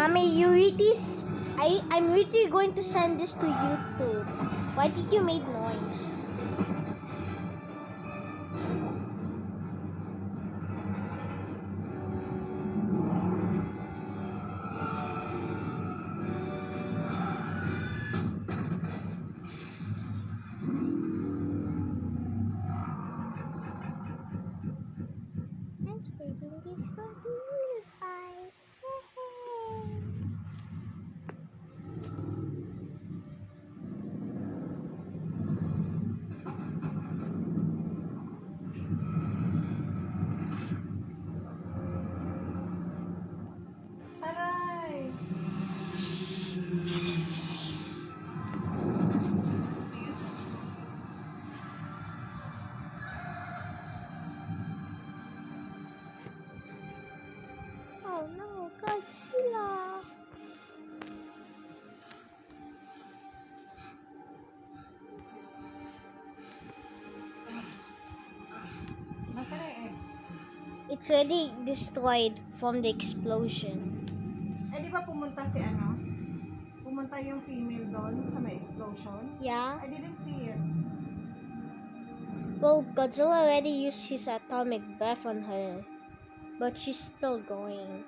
Mommy, I'm really going to send this to YouTube. Why did you make noise? I'm saving this for the Wi-Fi. Aray! Oh no, Godzilla! Nasaan na yung egg? It's already destroyed from the explosion. Eh, di ba pumunta si Pumunta yung female doon sa may explosion? Yeah? I didn't see it. Well, Godzilla already used his atomic breath on her, but she's still going.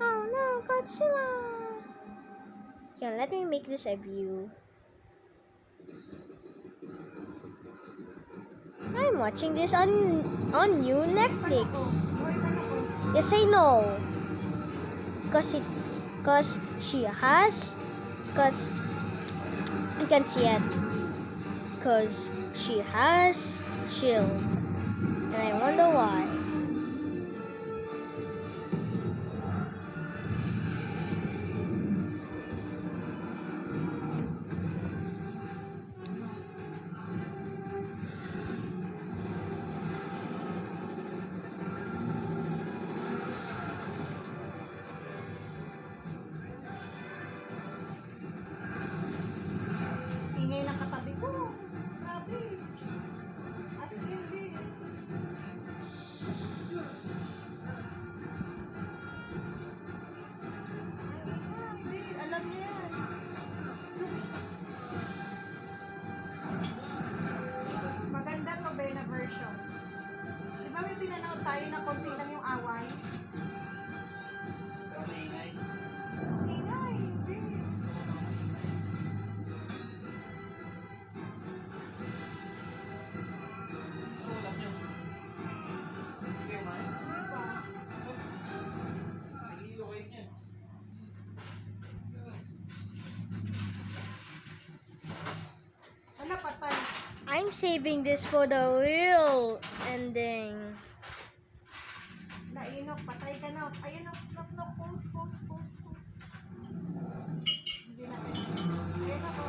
Oh no, Godzilla! Yeah, let me make this a view. I'm watching this on new Netflix. Buhay ka na ko. Yes, I know. Cause you can see it. Cause she has shield, and I wonder why. Ingay ng katabi ko. Grabe. As in, di. Ay, di. Alam niya yan. Maganda to, Bena version. Di ba may pinanood tayo na konti lang yung away? Ingay, di. Ano ba? Wala, patay. I'm saving this for the real ending. Nainok, patay ka na. Ayan, nok, pose. Hindi natin. Ayan ako.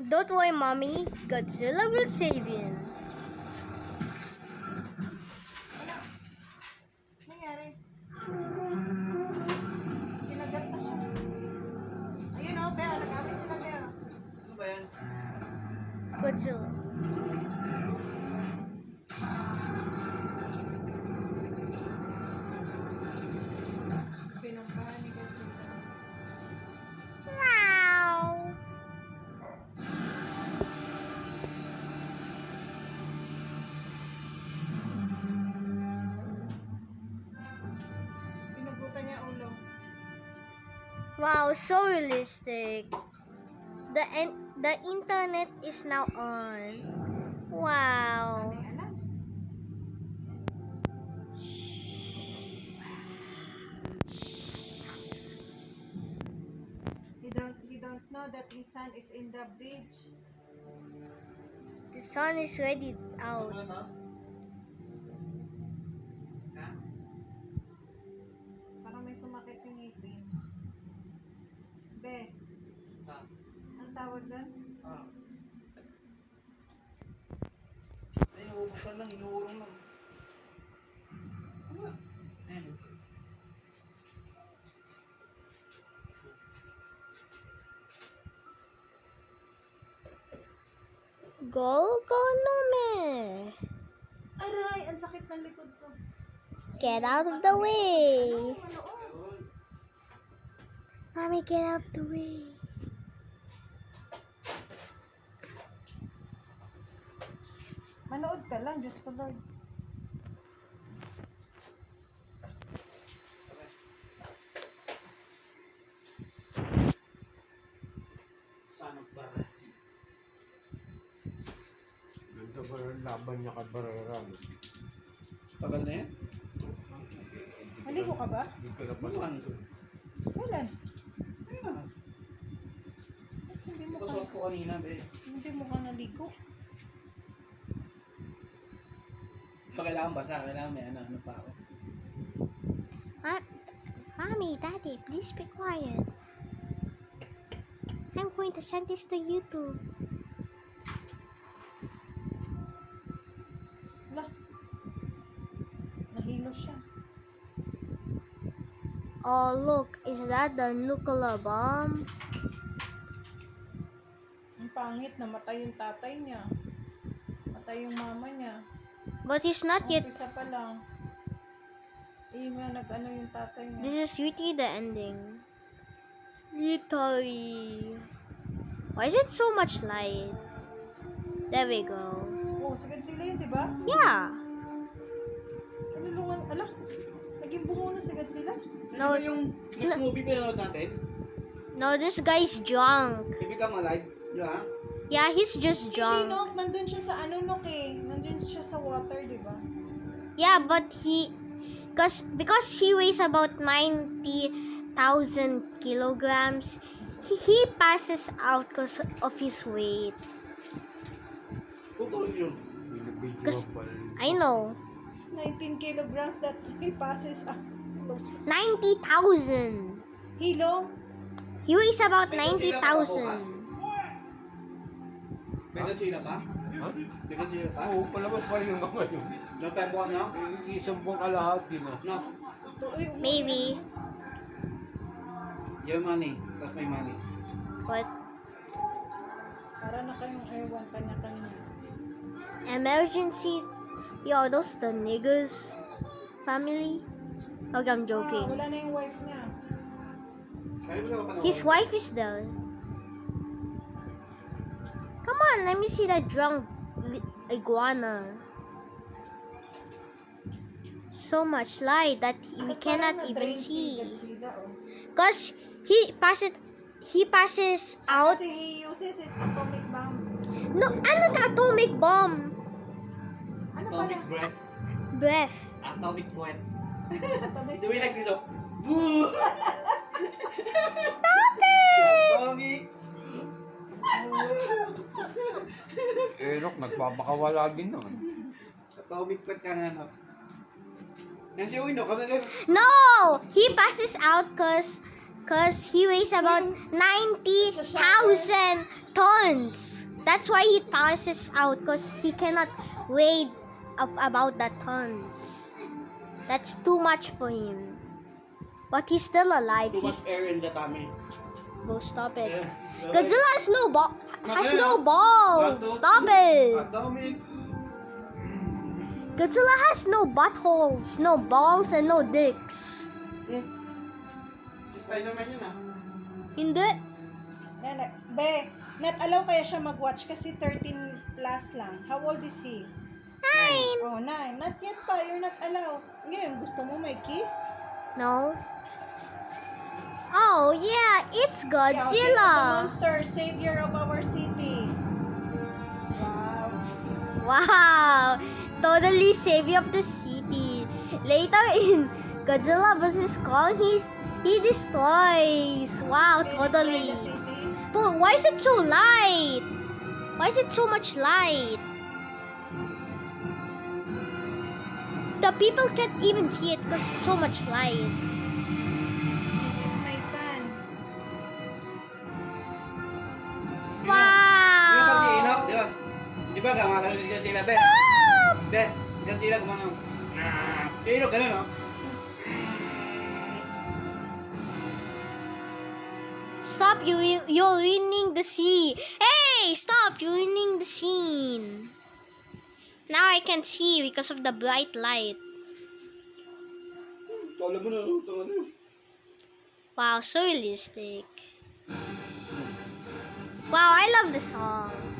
Don't worry, mommy. Godzilla will save him. Wala. Nangyari. Kinagat na siya. Ayun o, Bea. Nag-away sila, Bea. Ano ba yan? Godzilla. Pinumbahan ni Godzilla. Wow. Pinugutan niya ulo. Wow, so realistic. The internet is now on. Wow. May alam. He don't know that his son is in the bridge. The sun is ready out. Ano to? Ha? Parang may sumakit yung ngipin. Be, Ha? ang tawag doon? Ah. Ay, inuubusan lang, inuurong lang. Ano ba? Ayan. Go, no, me. Aray, ang sakit ng likod ko. Get out of the way. Manood. Mommy, get out of the way. Manood ka lang, Diyos ko Lord. Sana para. Ganda ba yung laban niya kay Barrera? Tagal na yan? Maligo ka ba? Hindi ka na pa Buwan. Kailan? Ayun na. Ba't hindi mo ka, Pasok ko kanina, be. hindi mo ka naligo? Kailangan basa, kailangan may ano pa ako. Mommy, Daddy, please be quiet. I'm going to send this to YouTube. Wala. Nahilo siya. Oh, look, is that the nuclear bomb? Ang pangit, namatay yung tatay niya. Matay yung mama niya. But he's not Ang yet. umpisa pa lang. Eh, nga nag-ano yung tatay niya. This is really the ending. Literally. Why is it so much light? There we go. Oh, sagad sila yun, di ba? Yeah. Kanulungan, ala, naging bungo na sagad sila. No, Ano ba yung next movie pinanood natin? no, this guy's drunk. You Become Alive? Di ba? Yeah, he's just Hindi, drunk. no, nandun siya sa ano, Nok, eh. Nandun siya sa water, di ba? Yeah, but because he weighs about 90,000 kilograms, he passes out because of his weight. Putol yun. Binibidyo Kas- pa rin. I know. 19 kilograms, that's why he passes out. 90,000. Hilo? He weighs about May konsila pa ba 90,000. May Godzilla pa? Ha? May Godzilla pa? Oo, palabas pa rin hanggang ngayon. No time buwan na? Isang buong kalahati na. No. Uy, Maybe. Your money. Plus my money. But Para na kayong ewan kanya-kanya. emergency. Yo, those the niggas family. Okay, I'm Ah, joking. wala na yung wife niya. Kaya mo na mapanood? His wife is there. Come on, let me see that drunk iguana. So much light that we Ba't cannot parang even na-drain si see. Godzilla, oh? Cause he passes out. Kasi he uses his atomic bomb. No, ano the atomic bomb? Ano pala? Atomic breath. Breath. Atomic sweat. Atomic Do we like this? Oh? Boo! Stop it! Atomic. Erok, nagpapakawala din nun. Atomic sweat ka nga, no? Nasa yung window, kami ganun. No, he passes out cause he weighs about 90,000 tons. That's why he passes out cause he cannot weigh of about that tons. That's too much for him. But he's still alive. Too much air in the tummy. Oh, stop it. Yeah. Godzilla has no One, balls. two, Stop it. Atomic. Godzilla has no buttholes, no balls, and no dicks. Si Spider-Man yun, ah. Hindi. Yan, be, not allow kaya siya mag-watch kasi 13 plus lang. How old is he? 9. Oh, 9. Not yet pa. You're not allowed. Ngayon, gusto mo may kiss? No. Oh yeah, it's Yeah, King of the Godzilla. monster, savior of our city. Wow. Wow, totally savior of the city. Later in Godzilla vs Kong, he destroys. Wow, They totally. destroy the city. But why is it so light? Why is it so much light? The people can't even see it because it's so much light. This is my son. Yun pag si Enoch, Wow. di ba? Di ba gumagano si Godzilla, be? Stop! Hindi, Godzilla gumano. Si Enoch, ganun, no? Stop! You're ruining the scene. Hey! Stop! You're ruining the scene. Now I can see because of the bright light. Kala mo na, tama na. Wow, so realistic. Wow, I love the song.